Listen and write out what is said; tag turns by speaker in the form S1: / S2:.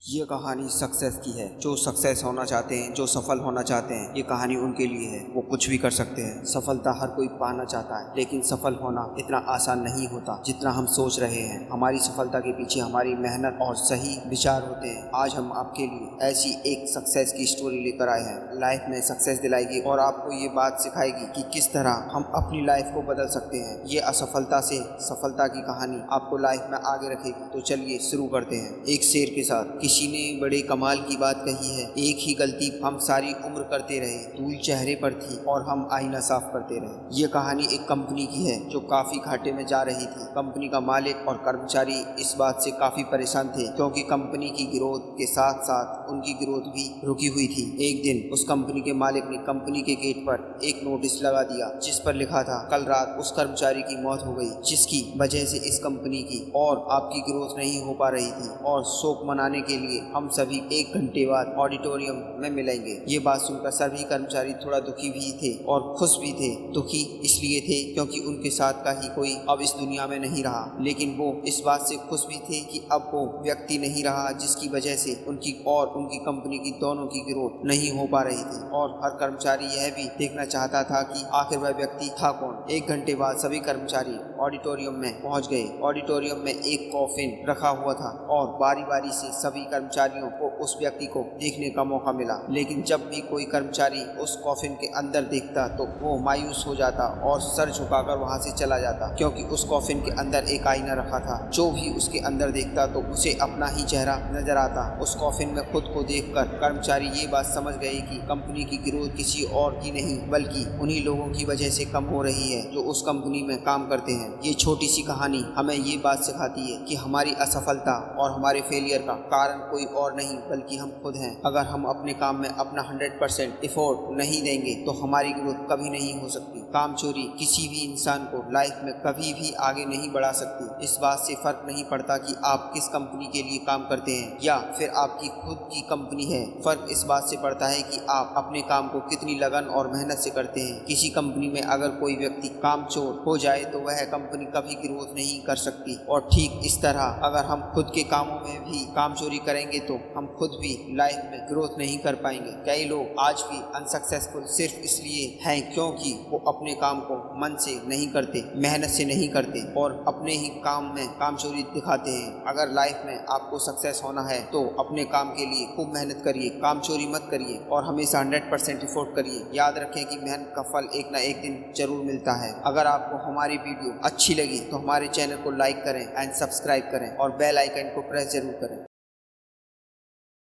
S1: ये कहानी सक्सेस की है। जो सक्सेस होना चाहते हैं, जो सफल होना चाहते हैं, ये कहानी उनके लिए है। वो कुछ भी कर सकते हैं। सफलता हर कोई पाना चाहता है, लेकिन सफल होना इतना आसान नहीं होता जितना हम सोच रहे हैं। हमारी सफलता के पीछे हमारी मेहनत और सही विचार होते हैं। आज हम आपके लिए ऐसी एक सक्सेस की स्टोरी लेकर आए हैं। लाइफ में सक्सेस दिलाएगी और आपको ये बात सिखाएगी कि किस तरह हम अपनी लाइफ को बदल सकते हैं। ये असफलता से सफलता की कहानी आपको लाइफ में आगे रखेगी। तो चलिए शुरू करते हैं। एक शेर के साथ। किसी ने बड़े कमाल की बात कही है, एक ही गलती हम सारी उम्र करते रहे, धूल चेहरे पर थी और हम आईना साफ करते रहे। ये कहानी एक कंपनी की है जो काफी घाटे में जा रही थी। कंपनी का मालिक और कर्मचारी इस बात से काफी परेशान थे क्योंकि कंपनी की ग्रोथ के साथ साथ उनकी ग्रोथ भी रुकी हुई थी। एक दिन उस कंपनी के मालिक ने कंपनी के गेट पर एक नोटिस लगा दिया जिस पर लिखा था, कल रात उस कर्मचारी की मौत हो गई जिसकी वजह से इस कंपनी की और आपकी ग्रोथ नहीं हो पा रही थी और शोक मनाने के लिए हम सभी 1 घंटे बाद ऑडिटोरियम में मिलेंगे। ये बात सुनकर सभी कर्मचारी थोड़ा दुखी भी थे और खुश भी थे। दुखी इसलिए थे क्योंकि उनके साथ का ही कोई अब इस दुनिया में नहीं रहा, लेकिन वो इस बात से खुश भी थे कि अब वो व्यक्ति नहीं रहा जिसकी वजह से उनकी और उनकी कंपनी की दोनों की ग्रोथ नहीं हो पा रही थी। और हर कर्मचारी यह भी देखना चाहता था कि आखिर वह व्यक्ति था कौन। 1 घंटे बाद सभी कर्मचारी ऑडिटोरियम में पहुंच गए। ऑडिटोरियम में एक कॉफिन रखा हुआ था और बारी बारी से सभी कर्मचारियों को उस व्यक्ति को देखने का मौका मिला, लेकिन जब भी कोई कर्मचारी उस कॉफिन के अंदर देखता तो वो मायूस हो जाता और सर झुकाकर वहां से चला जाता क्योंकि उस कॉफिन के अंदर एक आईना रखा था। जो भी उसके अंदर देखता तो उसे अपना ही चेहरा नजर आता। उस कॉफिन में खुद को देखकर कर्मचारी ये बात समझ गए कि कंपनी की ग्रोथ किसी और की नहीं बल्कि उन्हीं लोगों की वजह से कम हो रही है जो उस कंपनी में काम करते हैं। ये छोटी सी कहानी हमें ये बात सिखाती है कि हमारी असफलता और हमारे फेलियर का कारण कोई और नहीं बल्कि हम खुद हैं। अगर हम अपने काम में अपना 100% एफर्ट नहीं देंगे तो हमारी ग्रोथ कभी नहीं हो सकती। काम चोरी किसी भी इंसान को लाइफ में कभी भी आगे नहीं बढ़ा सकती। इस बात से फर्क नहीं पड़ता कि आप किस कंपनी के लिए काम करते हैं या फिर आपकी खुद की कंपनी है। फर्क इस बात से पड़ता है कि आप अपने काम को कितनी लगन और मेहनत से करते हैं। किसी कंपनी में अगर कोई व्यक्ति काम चोर हो जाए तो वह कंपनी कभी ग्रोथ नहीं कर सकती। और ठीक इस तरह अगर हम खुद के कामों में भी काम चोरी करेंगे तो हम खुद भी लाइफ में ग्रोथ नहीं कर पाएंगे। कई लोग आज भी अनसक्सेसफुल सिर्फ इसलिए हैं क्योंकि वो अपने काम को मन से नहीं करते, मेहनत से नहीं करते और अपने ही काम में काम चोरी दिखाते हैं। अगर लाइफ में आपको सक्सेस होना है तो अपने काम के लिए खूब मेहनत करिए, काम चोरी मत करिए और हमेशा 100% एफर्ट करिए। याद रखें कि मेहनत का फल एक ना एक दिन जरूर मिलता है। अगर आपको हमारी वीडियो अच्छी लगी तो हमारे चैनल को लाइक करें एंड सब्सक्राइब करें और बेल आइकन को प्रेस जरूर करें।